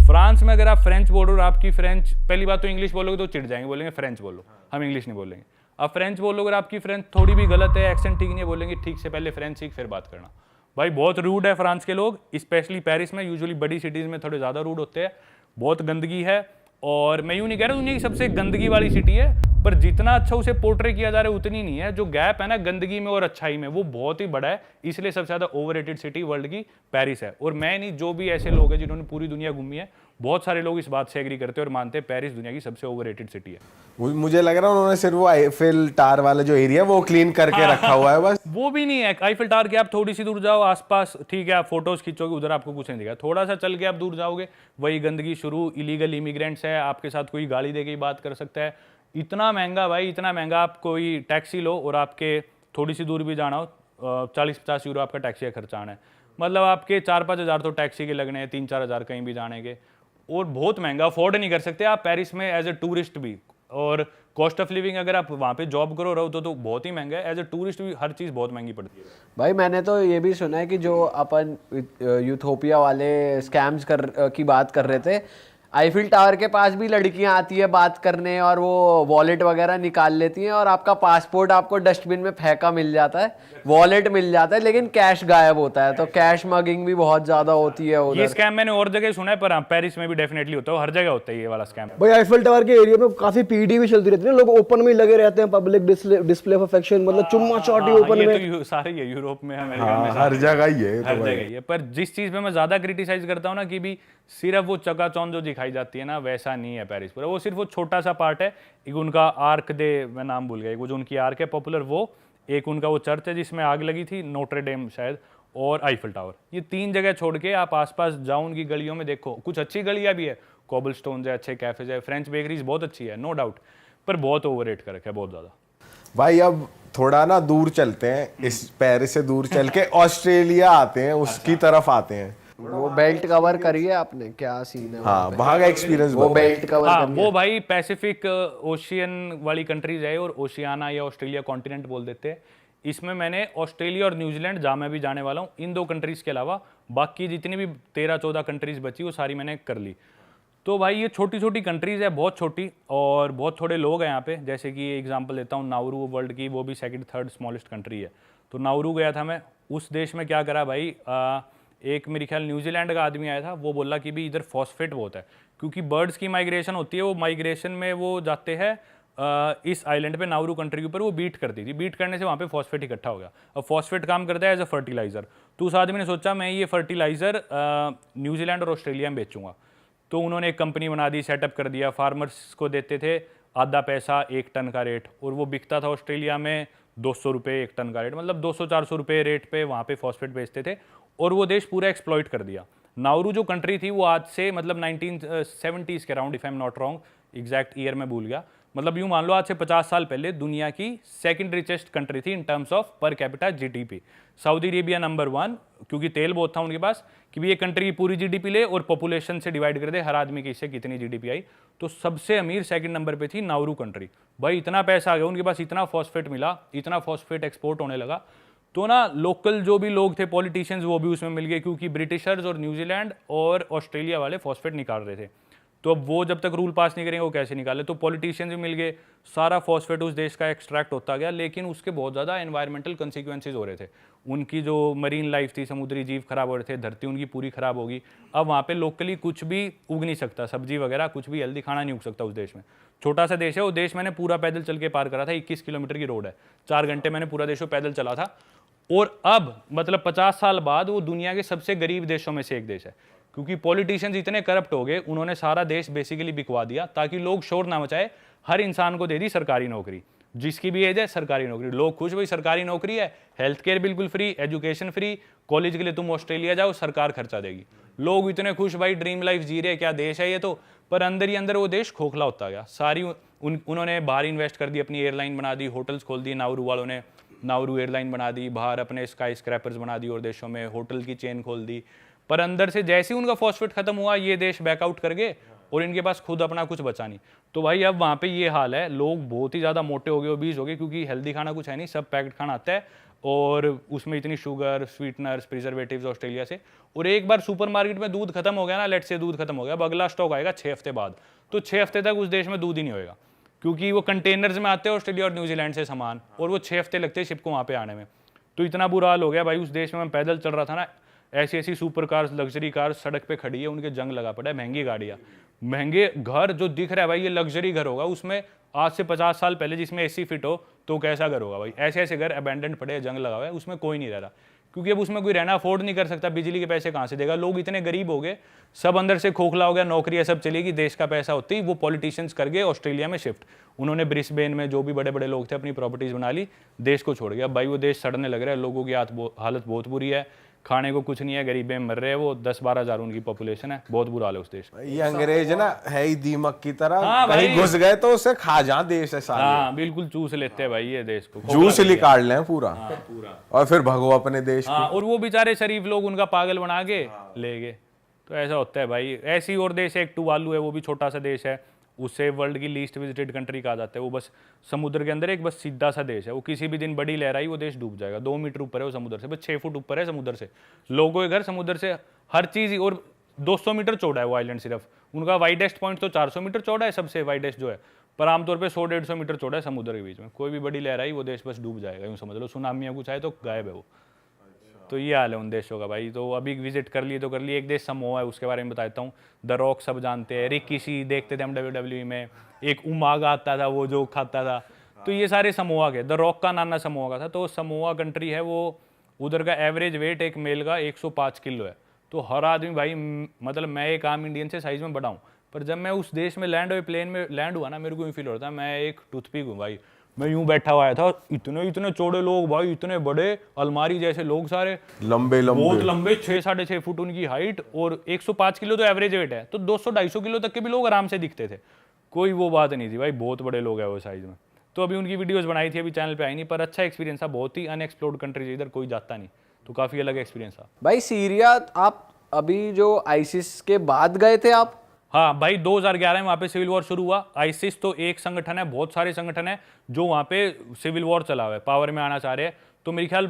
France में अगर आप फ्रेंच बोल रहे हो, आपकी फ्रेंच, पहली बात तो इंग्लिश बोलोगे तो चिढ़ जाएंगे, बोलेंगे फ्रेंच बोलो, हम इंग्लिश नहीं बोलेंगे। अब फ्रेंच बोलो, अगर आपकी फ्रेंच थोड़ी भी गलत है, एक्सेंट ठीक नहीं है, बोलेंगे ठीक से पहले फ्रेंच सीख फिर बात करना। भाई बहुत रूड है फ्रांस के लोग, स्पेशली पेरिस में। यूजुअली बड़ी सिटीज़ में थोड़े ज़्यादा रूड होते हैं, बहुत गंदगी है। और मैं यूँ नहीं कह रहा दुनिया की सबसे गंदगी वाली सिटी है, पर जितना अच्छा उसे पोर्ट्रे किया जा रहा है उतनी नहीं है। जो गैप है ना गंदगी में और अच्छाई में, वो बहुत ही बड़ा है, इसलिए सबसे ज़्यादा ओवररेटेड सिटी वर्ल्ड की पेरिस है। और मैं नहीं, जो भी ऐसे लोग हैं जिन्होंने पूरी दुनिया घूमी है, बहुत सारे लोग इस बात से एग्री करते हैं और मानते हैं पेरिस दुनिया की सबसे ओवररेटेड सिटी है। मुझे लग रहा है उन्होंने सिर्फ वो आईफिल टावर वाला जो एरिया वो क्लीन करके रखा हुआ है बस। वो भी नहीं है। आईफिल टावर के आप थोड़ी सी दूर जाओ आसपास, ठीक है, आप फोटोज खींचोगे, उधर आपको कुछ नहीं दिखेगा। थोड़ा सा चल के आप दूर जाओगे, वही गंदगी शुरू, इलीगल इमिग्रेंट्स है, आपके साथ कोई गाली दे के बात कर सकता है। इतना महंगा भाई, इतना महंगा। आप कोई टैक्सी लो और आपके थोड़ी सी दूर भी जाना हो, 40-50 यूरो आपका टैक्सी का खर्चा आना है। मतलब आपके 4-5 हज़ार तो टैक्सी के लगने हैं, 3-4 हज़ार कहीं भी जाने के। और बहुत महंगा, अफोर्ड नहीं कर सकते आप पेरिस में एज ए टूरिस्ट भी। और कॉस्ट ऑफ लिविंग, अगर आप वहाँ पे जॉब करो रहो तो बहुत ही महंगा है। एज ए टूरिस्ट भी हर चीज़ बहुत महंगी पड़ती है भाई। मैंने तो ये भी सुना है कि जो अपन यूथोपिया वाले स्कैम्स की बात कर रहे थे, आईफिल टावर के पास भी लड़कियां आती है बात करने, और वो वॉलेट वगैरह निकाल लेती हैं, और आपका पासपोर्ट आपको डस्टबिन में फेंका मिल जाता है, वॉलेट मिल जाता है, लेकिन कैश गायब होता है। तो कैश मगिंग भी बहुत ज्यादा होती है उधर। ये स्कैम मैंने और जगह सुना है, पर हाँ पेरिस में भी डेफिनेटली होता है, हर जगह होता है ये वाला स्कैम। भाई आईफिल टावर के एरिया में काफी पीडी भी चलती रहती है, लोग ओपन में लगे रहते हैं, पब्लिक डिस्प्ले ऑफ अफेक्शन, मतलब चुम्मा चाटी ओपन में। ये तो सारे ही है, यूरोप में, अमेरिका में, हर जगह ही है, हर जगह ही है। पर जिस चीज पे मैं ज्यादा क्रिटिसाइज करता हूँ ना, कि भी सिर्फ वो चकाचौंध जो दिखाई जाती है ना, वैसा नहीं है पेरिस पर। वो सिर्फ वो छोटा सा पार्ट है। एक उनका आर्क दे, मैं नाम भूल गया, वो जो उनकी आर्क है पॉपुलर, वो एक उनका वो चर्च है जिसमें आग लगी थी, नोट्रे डेम शायद, और आईफिल टावर। ये 3 जगह छोड़ के आप आसपास जाओ उनकी गलियों में, देखो कुछ अच्छी गलियां भी है, कोबलस्टोन है, अच्छे कैफेज है, फ्रेंच बेकरीज बहुत अच्छी है, नो डाउट, पर बहुत ओवररेट कर रखा है, बहुत ज्यादा। भाई अब थोड़ा ना दूर चलते हैं, इस पेरिस से दूर चल के ऑस्ट्रेलिया आते हैं, उसकी तरफ आते हैं। वो बेल्ट कवर करिए आपने, क्या सीन है? हाँ, वहाँ का एक्सपीरियंस वो बेल्ट कवर हाँ, वो भाई पैसिफिक ओशियन वाली कंट्रीज है, और ओशियाना या ऑस्ट्रेलिया कॉन्टिनेंट बोल देते हैं। इसमें मैंने ऑस्ट्रेलिया और न्यूजीलैंड, जहाँ मैं भी जाने वाला हूँ, इन 2 कंट्रीज के अलावा बाकी जितनी भी 13-14 कंट्रीज बची वो सारी मैंने कर ली। तो भाई ये छोटी छोटी कंट्रीज है, बहुत छोटी, और बहुत थोड़े लोग हैं यहाँ पे। जैसे कि एग्जांपल देता हूँ, नाउरू वर्ल्ड की वो भी 2nd-3rd स्मॉलेस्ट कंट्री है। तो नाउरू गया था मैं, उस देश में क्या करा भाई, एक मेरे ख्याल न्यूजीलैंड का आदमी आया था, वो बोला कि भी इधर फॉस्फेट बहुत है, क्योंकि बर्ड्स की माइग्रेशन होती है, वो माइग्रेशन में वो जाते हैं इस आइलैंड पे, नाउरू कंट्री के ऊपर, वो बीट करती थी, बीट करने से वहाँ पे फॉस्फेट इकट्ठा हो गया। अब फॉस्फेट काम करता है एज अ फर्टिलाइजर। तो उस आदमी ने सोचा मैं ये फर्टिलाइजर न्यूजीलैंड और ऑस्ट्रेलिया में बेचूंगा। तो उन्होंने एक कंपनी बना दी, सेटअप कर दिया, फार्मर्स को देते थे आधा पैसा 1 टन का रेट, और वो बिकता था ऑस्ट्रेलिया में 200 रुपये 1 टन का रेट, मतलब 200-400 रुपये रेट पे वहाँ पे फॉस्फेट बेचते थे, और वो देश पूरा एक्सप्लॉइट कर दिया। नाउरू जो कंट्री थी वो आज से मतलब 1970s के around, if I am not wrong, exact year में भूल गया, मतलब यूँ मान लो आज से 50 साल पहले दुनिया की 2nd रिचेस्ट कंट्री थी in terms of per capita GDP. Saudi Arabia number 1, क्योंकि तेल बहुत था उनके पास, कि भी ये कंट्री की पूरी जीडीपी ले और पॉपुलेशन से डिवाइड कर दे, हर आदमी की इससे कितनी जीडीपी आई, तो सबसे अमीर 2nd नंबर पे थी नाउरू कंट्री। भाई इतना पैसा आ गया उनके पास, इतना फॉस्फेट मिला, इतना फॉस्फेट एक्सपोर्ट होने लगा, तो ना लोकल जो भी लोग थे पॉलिटिशियंस, वो भी उसमें मिल गए, क्योंकि ब्रिटिशर्स और न्यूजीलैंड और ऑस्ट्रेलिया वाले फॉस्फेट निकाल रहे थे। तो अब वो जब तक रूल पास नहीं करेंगे वो कैसे निकाले, तो पॉलिटिशियंस भी मिल गए, सारा फॉस्फेट उस देश का एक्सट्रैक्ट होता गया, लेकिन उसके बहुत ज़्यादा एनवायरमेंटल कंसिक्वेंसेज हो रहे थे। उनकी जो मरीन लाइफ थी, समुद्री जीव खराब हो रहे थे, धरती उनकी पूरी खराब होगी। अब वहाँ पे लोकली कुछ भी उग नहीं सकता, सब्जी वगैरह कुछ भी हेल्दी खाना नहीं उग सकता उस देश में। छोटा सा देश है वो देश, मैंने पूरा पैदल चल के पार करा था, 21 किलोमीटर की रोड है, 4 घंटे मैंने पूरा देश पैदल चला था। और अब मतलब 50 साल बाद वो दुनिया के सबसे गरीब देशों में से एक देश है, क्योंकि पॉलिटिशियंस इतने करप्ट हो गए, उन्होंने सारा देश बेसिकली बिकवा दिया ताकि लोग शोर ना मचाए। हर इंसान को दे दी सरकारी नौकरी, जिसकी भी एज है सरकारी नौकरी, लोग खुश, भाई सरकारी नौकरी है, हेल्थ केयर बिल्कुल फ्री, एजुकेशन फ्री, कॉलेज के लिए तुम ऑस्ट्रेलिया जाओ सरकार खर्चा देगी। लोग इतने खुश, भाई ड्रीम लाइफ जी रहे, क्या देश है ये तो। पर अंदर ही अंदर वो देश खोखला होता गया। सारी उन्होंने बाहर इन्वेस्ट कर दी, अपनी एयरलाइन बना दी, होटल्स खोल दिए, नाउरू वालों ने नाउरू एयरलाइन बना दी, बाहर अपने स्काई स्क्रैपर्स बना दी और देशों में होटल की चेन खोल दी। पर अंदर से जैसे ही उनका फॉस्फेट खत्म हुआ, ये देश बैकआउट कर गए और इनके पास खुद अपना कुछ बचा नहीं। तो भाई अब वहाँ पे ये हाल है, लोग बहुत ही ज़्यादा मोटे हो गए, ओबीज हो गए, क्योंकि हेल्दी खाना कुछ है नहीं, सब पैकेट खाना आता है। और उसमें इतनी शुगर, स्वीटनर्स, प्रिजर्वेटिव्स ऑस्ट्रेलिया से। और एक बार सुपरमार्केट में दूध खत्म हो गया ना, लेट से दूध खत्म हो गया, अब अगला स्टॉक आएगा 6 हफ्ते बाद, तो 6 हफ्ते तक उस देश में दूध ही नहीं होएगा, क्योंकि वो कंटेनर्स में आते हैं ऑस्ट्रेलिया और न्यूजीलैंड से सामान, और वो 6 हफ्ते लगते हैं शिप को वहाँ पे आने में। तो इतना बुरा हाल हो गया भाई उस देश में। मैं पैदल चल रहा था ना, ऐसी ऐसी सुपर कार्स, लग्जरी कार्स सड़क पे खड़ी है, उनके जंग लगा पड़ा है, महंगी गाड़ियाँ, महंगे घर जो दिख रहा है भाई, ये लग्जरी घर होगा, उसमें आज से 50 साल पहले जिसमें एसी फिट हो तो कैसा घर होगा भाई। ऐसे ऐसे घर अबैंडन पड़े, जंग लगा हुआ है, उसमें कोई नहीं रह रहा, क्योंकि अब उसमें कोई रहना अफोर्ड नहीं कर सकता, बिजली के पैसे कहाँ से देगा, लोग इतने गरीब हो गए, सब अंदर से खोखला हो गया, नौकरियां सब चलेगी, देश का पैसा होती ही वो पॉलिटिशियंस कर गए ऑस्ट्रेलिया में शिफ्ट। उन्होंने ब्रिस्बेन में जो भी बड़े बड़े लोग थे अपनी प्रॉपर्टीज बना ली, देश को छोड़ गया। अब भाई वो देश सड़ने लग रहा है, लोगों की हालत बहुत बुरी है, खाने को कुछ नहीं है, गरीबें मर रहे हैं, वो 10-12 हज़ार उनकी पॉपुलेशन है, बहुत बुरा हाल है उस देश में। ये अंग्रेज ना है ही दीमक की तरह, हाँ कहीं भाई। घुस गए तो उसे खा जा देश है साले। हाँ बिल्कुल, चूस लेते हैं भाई ये देश को, जूस निकाल लें पूरा, पूरा। और फिर भगो अपने देश हाँ, और वो बेचारे शरीफ लोग उनका पागल बना के ले गए। तो ऐसा होता है भाई। ऐसी और देश है, एक टुवालू है, वो भी छोटा सा देश है, उससे वर्ल्ड की लीस्ट विजिटेड कंट्री कहा जाता है। वो बस समुद्र के अंदर एक बस सीधा सा देश है, वो किसी भी दिन बड़ी लहर आई वो देश डूब जाएगा। 2 मीटर ऊपर है वो समुद्र से, बस 6 फुट ऊपर है समुद्र से, लोगों के घर समुद्र से, हर चीज़। और 200 मीटर चौड़ा है वो आइलैंड सिर्फ, उनका वाइडेस्ट पॉइंट तो 400 मीटर चौड़ा है, सबसे वाइडेस्ट जो है, पर आमतौर पे 100-150 मीटर चौड़ा है समुद्र के बीच में। कोई भी बड़ी लहर आई वो देश बस डूब जाएगा, यूँ समझ लो, सुनामी या कुछ आए तो गायब है वो। तो ये हाल है उन देशों का भाई। तो अभी विजिट कर लिए तो कर लिए। एक देश समोआ है, उसके बारे में बताता हूँ। द रॉक सब जानते हैं, रिकी सी देखते थे हम WWE में, एक उमागा आता था वो जो खाता था, तो ये सारे समोआ के। द रॉक का नाना समोआ का था। तो समोआ कंट्री है वो, उधर का एवरेज वेट एक मेल का 105 किलो है। तो हर आदमी भाई, मतलब मैं एक आम इंडियन से साइज में बड़ा हूँ, पर जब मैं उस देश में लैंड हुए, प्लेन में लैंड हुआ ना, मेरे को यूँ फील हो रहा था मैं एक टूथपिक हूँ भाई। मैं यूं बैठा हुआ था, इतने इतने चौड़े लोग भाई, इतने बड़े अलमारी जैसे लोग, सारे लंबे बहुत लंबे, 6-6.5 फुट उनकी हाइट, और 105 किलो तो एवरेज वेट है, तो 200-250 किलो तक के भी लोग आराम से दिखते थे, कोई वो बात नहीं थी भाई, बहुत बड़े लोग हैं वो साइज में। तो अभी उनकी वीडियोस बनाई थी, अभी चैनल पे आई नहीं, पर अच्छा एक्सपीरियंस था, बहुत ही अनएक्सप्लोर्ड कंट्री, इधर कोई जाता नहीं, तो काफ़ी अलग एक्सपीरियंस था भाई। सीरिया आप अभी जो आईसिस के बाद गए थे आप? हाँ भाई, 2011 में वहाँ पे सिविल वॉर शुरू हुआ। आईसिस तो एक संगठन है, बहुत सारे संगठन है जो वहाँ पे सिविल वॉर चला हुआ है, पावर में आना चाह रहे हैं। तो मेरे ख्याल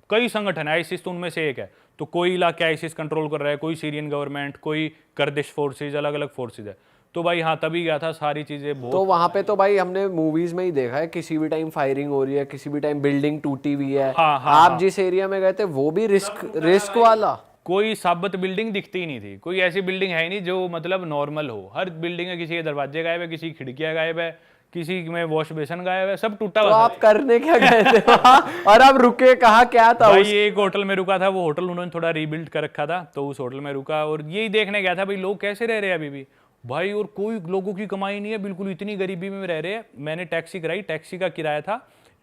कई संगठन है, आईसिस तो उनमें से एक है। तो कोई इलाके आईसिस कंट्रोल कर रहा है, कोई सीरियन गवर्नमेंट, कोई कर्दिश फोर्सेज, अलग अलग फोर्सेज है। तो भाई हाँ, तभी गया था, सारी चीज़ें बहुत। तो वहाँ पे तो भाई हमने मूवीज में ही देखा है, किसी भी टाइम फायरिंग हो रही है, किसी भी टाइम बिल्डिंग टूटी हुई है। आप जिस एरिया में गए थे वो भी रिस्क वाला? कोई साबित बिल्डिंग दिखती ही नहीं थी, कोई ऐसी बिल्डिंग है ही नहीं जो मतलब नॉर्मल हो। हर बिल्डिंग में किसी के दरवाजे गायब है, किसी की खिड़कियां गायब है, किसी में वॉश बेसन गायब है, सब टूटा तो हुआ आप करने क्या गए थे वहाँ? और आप रुके कहाँ, क्या था? भाई एक होटल में रुका था, वो होटल उन्होंने थोड़ा रीबिल्ड कर रखा था, तो उस होटल में रुका और यही देखने गया था भाई लोग कैसे रह रहे हैं अभी भी भाई। और कोई लोगों की कमाई नहीं है, बिल्कुल इतनी गरीबी में रह रहे हैं। मैंने टैक्सी कराई, टैक्सी का किराया था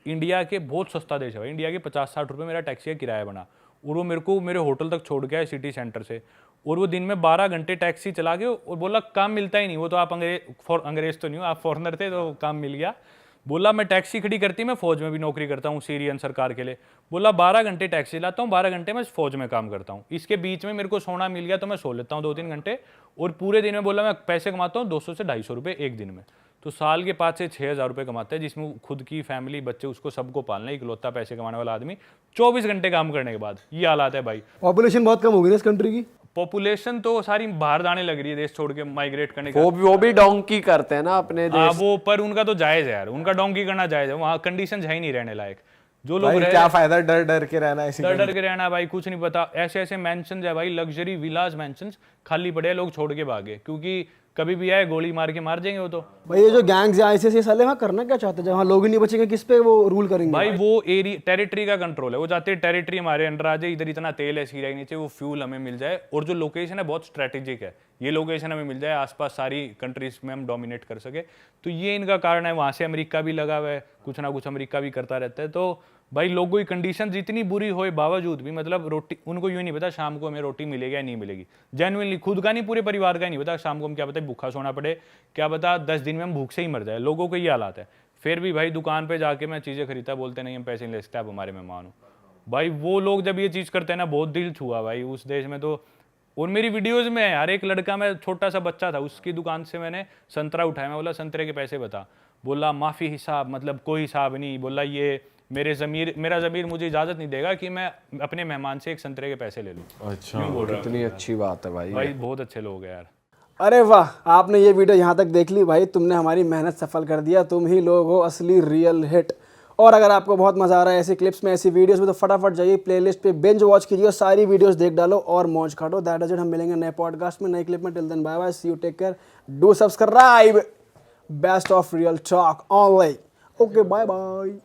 इंडिया के, बहुत सस्ता देश है भाई, इंडिया के 50-60 रुपये मेरा टैक्सी का किराया बना, और वो मेरे को मेरे होटल तक छोड़ गया सिटी सेंटर से। और वो दिन में 12 घंटे टैक्सी चला के, और बोला काम मिलता ही नहीं। वो तो आप अंग्रेज तो नहीं हो, आप फॉरनर थे, तो काम मिल गया। बोला मैं टैक्सी खड़ी करती, मैं फौज में भी नौकरी करता हूँ सीरियन सरकार के लिए। बोला 12 घंटे टैक्सी चलाता हूँ, 12 घंटे मैं फौज में काम करता हूँ, इसके बीच में मेरे को सोना मिल गया तो मैं सो लेता हूँ 2-3 घंटे, और पूरे दिन में बोला मैं पैसे कमाता हूँ 200 से 250 रुपये एक दिन में। तो साल के 5 से 6 हज़ार रुपये कमाता है, जिसमें खुद की फैमिली, बच्चे, उसको सबको पालना, इकलौता पैसे कमाने वाला आदमी 24 घंटे काम करने के बाद। ये हालात है भाई। पॉपुलेशन बहुत कम होगी ना इस कंट्री की? पॉपुलेशन तो सारी बाहर जाने लग रही है, देश छोड़ के माइग्रेट करने का। वो भी डोंकी करते हैं ना अपने हाँ देश। वो, पर उनका तो जायज है यार, उनका डोंकी करना जायज है, वहाँ कंडीशन है ही नहीं रहने लायक। जो लोग भाई क्या फायदा डर डर के रहना, इसी डर डर के रहना भाई, कुछ नहीं पता। ऐसे ऐसे मैंशंस है भाई, लग्जरी विलाज मैंशंस खाली पड़े हैं, लोग छोड़ के भागे, क्योंकि कभी भी आए गोली मार के मार जाएंगे वो तो। भाई ये जो गैंग्स हैं ISIS, ये साले वहाँ करना क्या चाहते हैं? जहाँ लोग ही नहीं बचेंगे, किस पे वो रूल करेंगे? भाई वो एरिया टेरिटरी का कंट्रोल है, वो चाहते हैं टेरिटरी हमारे अंडर आ जाए, इधर इतना तेल है सीरिया के नीचे, वो फ्यूल हमें मिल जाए, और जो लोकेशन है बहुत स्ट्रेटेजिक है, ये लोकेशन हमें मिल जाए, आसपास सारी कंट्रीज में हम डोमिनेट कर सके। तो ये इनका कारण है। वहाँ से अमेरिका भी लगा हुआ है, कुछ ना कुछ अमेरिका भी करता रहता है। तो भाई लोगों की कंडीशन जितनी बुरी होए बावजूद भी, मतलब रोटी उनको यूँ नहीं पता शाम को हमें रोटी मिलेगी या नहीं मिलेगी, जेन्युइनली खुद का नहीं, पूरे परिवार का ही नहीं पता शाम को हम क्या पता भूखा सोना पड़े, क्या पता 10 दिन में हम भूख से ही मर जाए। लोगों को ये हालात है। फिर भी भाई दुकान पे जाके मैं चीज़ें खरीदता, बोलते नहीं हम पैसे नहीं ले सकते, आप हमारे मेहमान हो। भाई वो लोग जब ये चीज़ करते हैं ना, बहुत दिल छुआ भाई उस देश में तो। और मेरी वीडियोज़ में यार एक लड़का, मैं छोटा सा बच्चा था, उसकी दुकान से मैंने संतरा उठाया, मैं बोला संतरे के पैसे बता, बोला माफ़ी हिसाब, मतलब कोई हिसाब नहीं, बोला ये मेरा ज़मीर मुझे इजाज़त नहीं देगा कि मैं अपने मेहमान से एक संतरे के पैसे ले लूँ। अच्छा यूं बोल रहा हूँ। इतनी अच्छी बात है भाई। भाई बहुत अच्छे लोग हैं यार। अरे वाह, आपने ये वीडियो यहाँ तक देख ली भाई, तुमने हमारी मेहनत सफल कर दिया। तुम ही लोग हो असली रियल हिट। और अगर आपको बहुत मजा आ रहा है ऐसी क्लिप्स में, ऐसी वीडियोस में, तो फटाफट जाइए प्लेलिस्ट पे बिंज वॉच कीजिए और सारी वीडियोस देख डालो और मौज काटो। That is it. हम मिलेंगे नए पॉडकास्ट में, नई क्लिप में। Till then bye bye, see you, take care, do subscribe. Best of real talk online. Okay, bye bye.